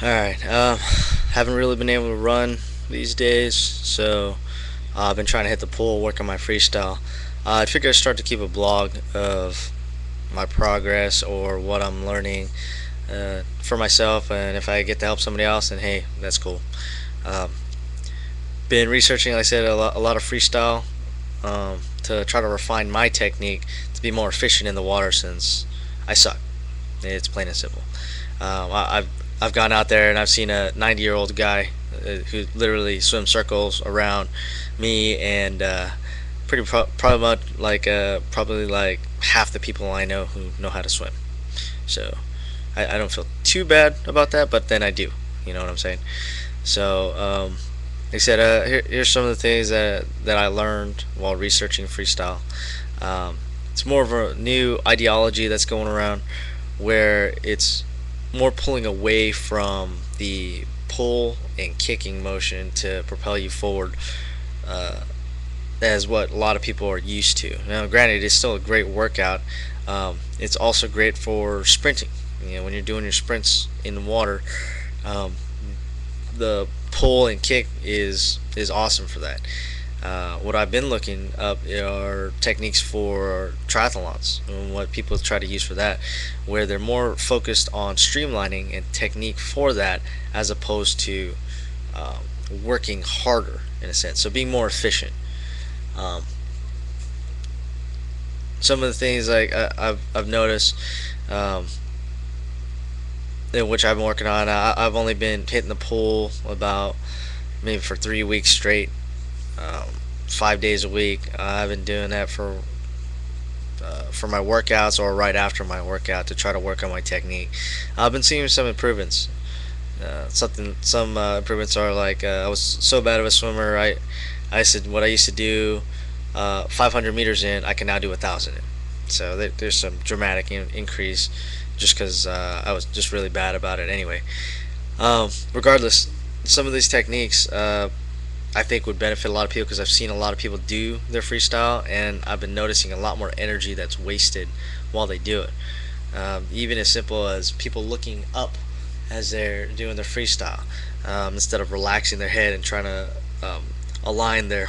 Alright, haven't really been able to run these days, so I've been trying to hit the pool, work on my freestyle. I figured I'd start to keep a blog of my progress or what I'm learning for myself, and if I get to help somebody else, then hey, that's cool. Um, been researching, like I said, a lot of freestyle to try to refine my technique to be more efficient in the water since I suck. It's plain and simple. I've gone out there and I've seen a 90-year-old guy who literally swims circles around me and probably much probably like half the people I know who know how to swim. So I don't feel too bad about that, but then I do. You know what I'm saying? So like I said, here's some of the things that I learned while researching freestyle. It's more of a new ideology that's going around where it's more pulling away from the pull and kicking motion to propel you forward, uh, as what a lot of people are used to. Now, granted, it's still a great workout. It's also great for sprinting. When you're doing your sprints in the water, um, the pull and kick is awesome for that. What I've been looking up are techniques for triathlons and what people try to use for that, where they're more focused on streamlining and technique for that as opposed to um, working harder in a sense. So being more efficient. Um, some of the things like I've noticed, um, which I've been working on. I've only been hitting the pool about maybe for 3 weeks straight, um, 5 days a week. I've been doing that for my workouts or right after my workout to try to work on my technique. I've been seeing some improvements. Some improvements are like I was so bad of a swimmer. I said what I used to do 500 meters in, I can now do 1,000 in. So there's some dramatic increase just because I was just really bad about it anyway. Regardless, some of these techniques I think would benefit a lot of people because I've seen a lot of people do their freestyle, and I've been noticing a lot more energy that's wasted while they do it. Even as simple as people looking up as they're doing their freestyle, instead of relaxing their head and trying to align their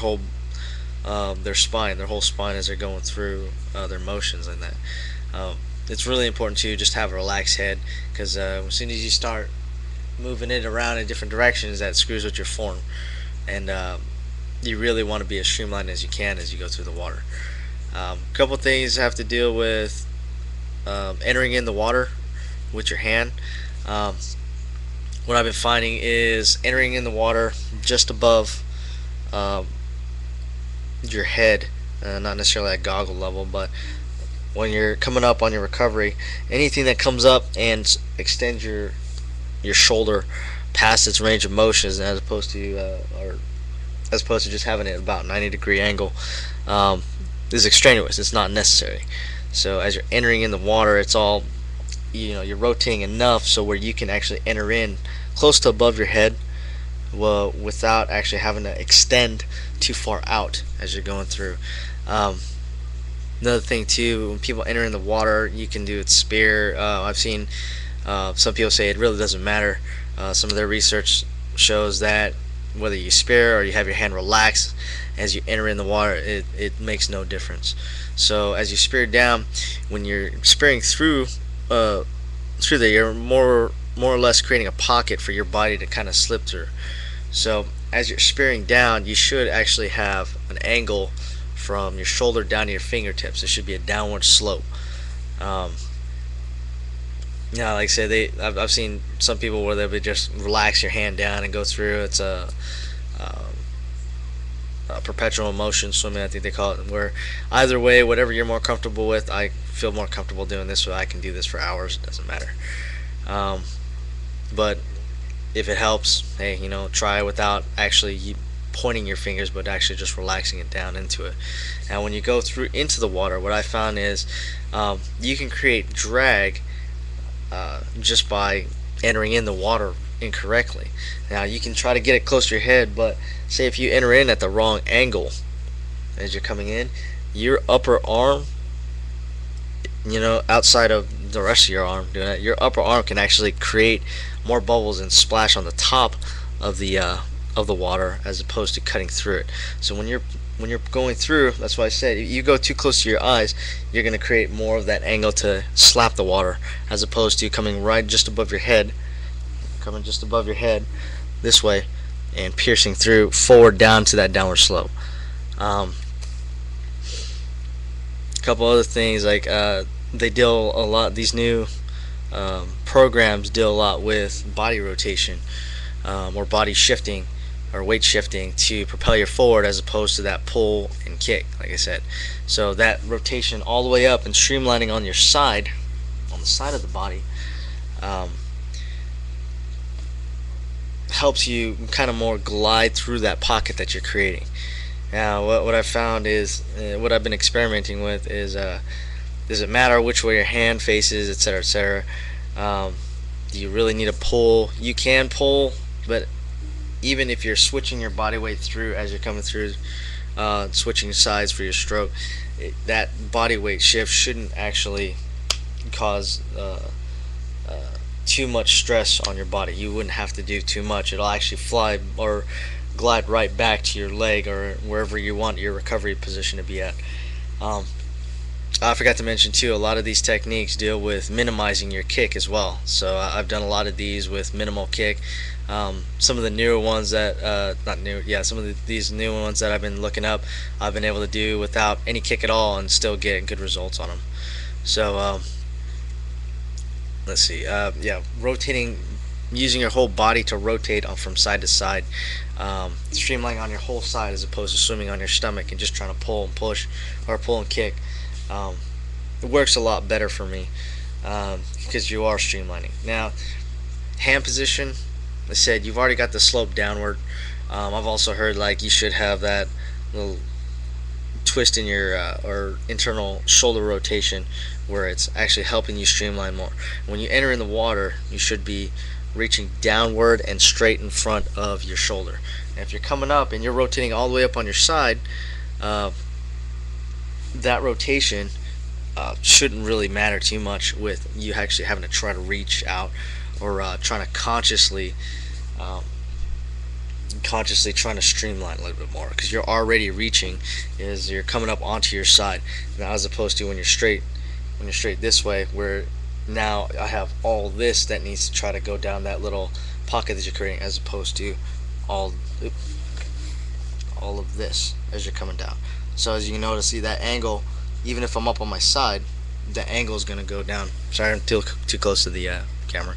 spine, their whole spine as they're going through their motions and that. Um, it's really important to just have a relaxed head because as soon as you start moving it around in different directions, that screws with your form, and you really want to be as streamlined as you can as you go through the water. A couple things have to deal with entering in the water with your hand. Um, what I've been finding is entering in the water just above um, your head, not necessarily at goggle level, but when you're coming up on your recovery, anything that comes up and extends your shoulder past its range of motions, as opposed to just having it about 90-degree angle, um, is extraneous. It's not necessary. So as you're entering in the water, it's all you're rotating enough so where you can actually enter in close to above your head, well, without actually having to extend too far out as you're going through. Um, Another thing too, when people enter in the water, you can do it spear. I've seen some people say it really doesn't matter. Some of their research shows that whether you spear or you have your hand relaxed as you enter in the water, it makes no difference. So as you spear down, when you're spearing through there, you're more or less creating a pocket for your body to kind of slip through. So as you're spearing down, you should actually have an angle from your shoulder down to your fingertips. It should be a downward slope. Um, like I said, I've seen some people where they would just relax your hand down and go through. It's um, a perpetual motion swimming, I think they call it. Where either way, whatever you're more comfortable with, I feel more comfortable doing this, so I can do this for hours. It doesn't matter. Um, but if it helps, hey, try it without actually pointing your fingers, but actually just relaxing it down into it. Now, when you go through into the water, what I found is you can create drag just by entering in the water incorrectly. Now, you can try to get it close to your head, but say if you enter in at the wrong angle as you're coming in, your upper arm outside of the rest of your arm doing that, your upper arm can actually create more bubbles and splash on the top of the water as opposed to cutting through it. So when you're going through, that's why I said if you go too close to your eyes, you're going to create more of that angle to slap the water as opposed to coming right just above your head, coming just above your head this way and piercing through forward down to that downward slope. A couple other things like they deal a lot. These new programs deal a lot with body rotation or body shifting or weight shifting to propel you forward as opposed to that pull and kick, like I said. So that rotation all the way up and streamlining on your side, on the side of the body, um, helps you kind of more glide through that pocket that you're creating. Now, what I've found is, what I've been experimenting with is, does it matter which way your hand faces, etc., etc.? Do you really need to pull? You can pull, but even if you're switching your body weight through as you're coming through, switching sides for your stroke, that body weight shift shouldn't actually cause too much stress on your body. You wouldn't have to do too much. It'll actually fly or glide right back to your leg or wherever you want your recovery position to be at. Um, I forgot to mention too, a lot of these techniques deal with minimizing your kick as well. So I've done a lot of these with minimal kick. Some of the newer ones that, not new, yeah, some of these new ones that I've been looking up, I've been able to do without any kick at all and still get good results on them. So let's see, yeah, rotating, using your whole body to rotate from side to side, streamlining on your whole side as opposed to swimming on your stomach and just trying to pull and push or pull and kick. It works a lot better for me because you are streamlining. Now, hand position, I said you've already got the slope downward. I've also heard like you should have that little twist in your or internal shoulder rotation where it's actually helping you streamline more. When you enter in the water, you should be reaching downward and straight in front of your shoulder. And if you're coming up and you're rotating all the way up on your side, that rotation shouldn't really matter too much with you actually having to try to reach out or trying to consciously trying to streamline a little bit more because you're already reaching as you're coming up onto your side now, as opposed to when you're straight this way, where now I have all this that needs to try to go down that little pocket that you're creating, as opposed to all of this as you're coming down. So as you can notice, see that angle, even if I'm up on my side, the angle is going to go down. Sorry, I'm too close to the camera.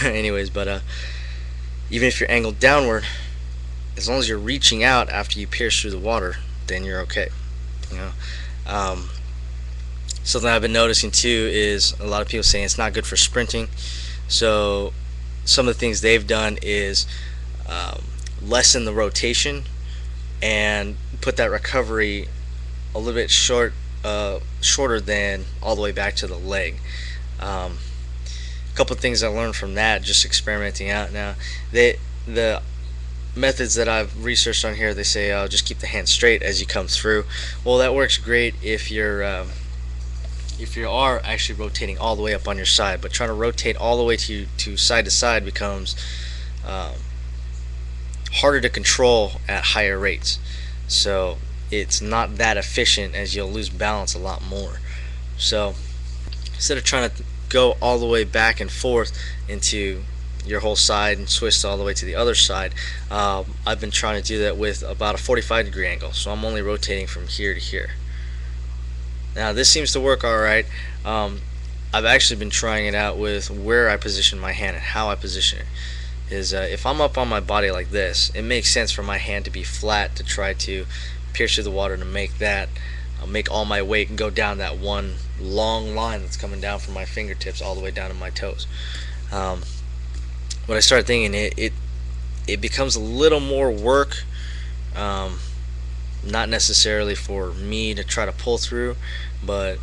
Anyways, but even if you're angled downward, as long as you're reaching out after you pierce through the water, then you're okay. You know, something I've been noticing too is a lot of people saying it's not good for sprinting. So some of the things they've done is lessen the rotation and put that recovery a little bit shorter than all the way back to the leg. A couple of things I learned from that, just experimenting out. Now, the methods that I've researched on here, they say just keep the hand straight as you come through. Well, that works great if you are actually rotating all the way up on your side, but trying to rotate all the way to side becomes harder to control at higher rates. So it's not that efficient, as you'll lose balance a lot more. So instead of trying to go all the way back and forth into your whole side and twist all the way to the other side, I've been trying to do that with about a 45-degree angle. So I'm only rotating from here to here. Now this seems to work alright. I've actually been trying it out with where I position my hand and how I position it. If I'm up on my body like this, it makes sense for my hand to be flat to try to pierce through the water to make all my weight go down that one long line that's coming down from my fingertips all the way down to my toes. When I started thinking it becomes a little more work, not necessarily for me to try to pull through, but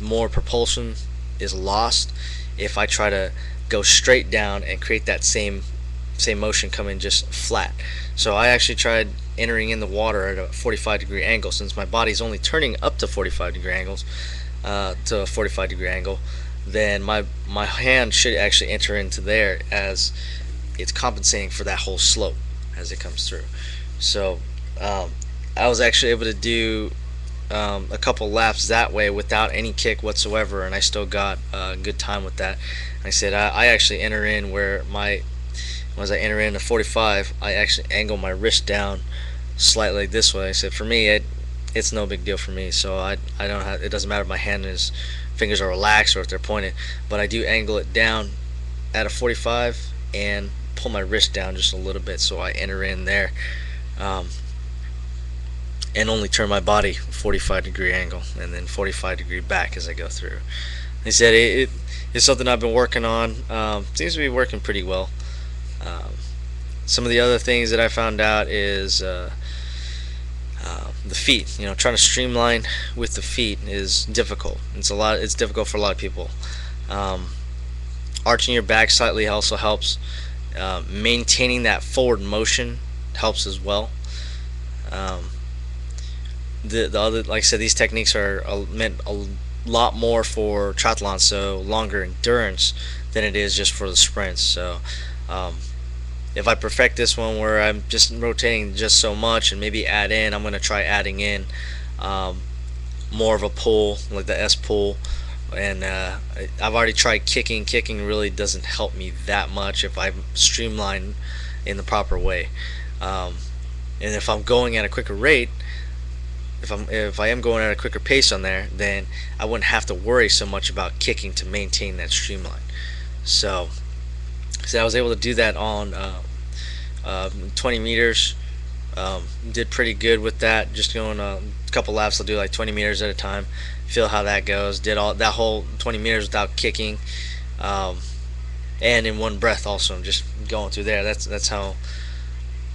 more propulsion is lost if I try to go straight down and create that same motion coming just flat. So I actually tried entering in the water at a 45-degree angle. Since my body's only turning up to 45-degree angles, to a 45-degree angle, then my hand should actually enter into there, as it's compensating for that whole slope as it comes through. So um, I was actually able to do a couple laps that way without any kick whatsoever, and I still got a good time with that. Like I said, I actually enter in where as I enter in a 45, I actually angle my wrist down slightly this way. I said for me, it's no big deal for me. So I don't have, it doesn't matter if my hand is fingers are relaxed or if they're pointed, but I do angle it down at a 45 and pull my wrist down just a little bit, so I enter in there, um, and only turn my body 45-degree angle and then 45-degree back as I go through. He said it's something I've been working on. Seems to be working pretty well. Um, some of the other things that I found out is the feet. Trying to streamline with the feet is difficult. It's difficult for a lot of people. Um, Arching your back slightly also helps. Maintaining that forward motion helps as well. Um, the other, like I said, these techniques are meant a lot more for triathlon, so longer endurance than it is just for the sprints. So um, if I perfect this one where I'm just rotating just so much and maybe I'm going to try adding in um, more of a pull, like the S pull. And I've already tried kicking. Kicking really doesn't help me that much if I streamline in the proper way. And if I'm going at a quicker rate, if I am going at a quicker pace on there, then I wouldn't have to worry so much about kicking to maintain that streamline. So I was able to do that on 20 meters. Did pretty good with that. Just going a couple laps, I'll do like 20 meters at a time. Feel how that goes. Did all that whole 20 meters without kicking, and in one breath. Also, just going through there. That's how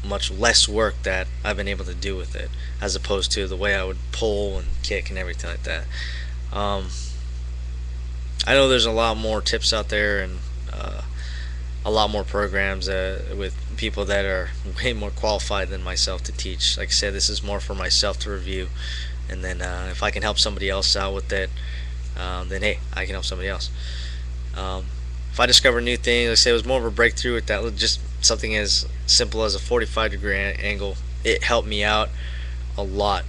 much less work that I've been able to do with it, as opposed to the way I would pull and kick and everything like that. I know there's a lot more tips out there and a lot more programs with people that are way more qualified than myself to teach. Like I said, this is more for myself to review, and then if I can help somebody else out with it, then hey, I can help somebody else. If I discover new things, like I say, it was more of a breakthrough with that, just something as simple as a 45-degree angle. It helped me out a lot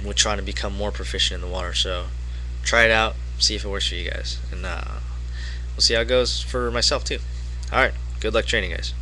with trying to become more proficient in the water. So try it out, see if it works for you guys, and we'll see how it goes for myself too. Alright, good luck training, guys.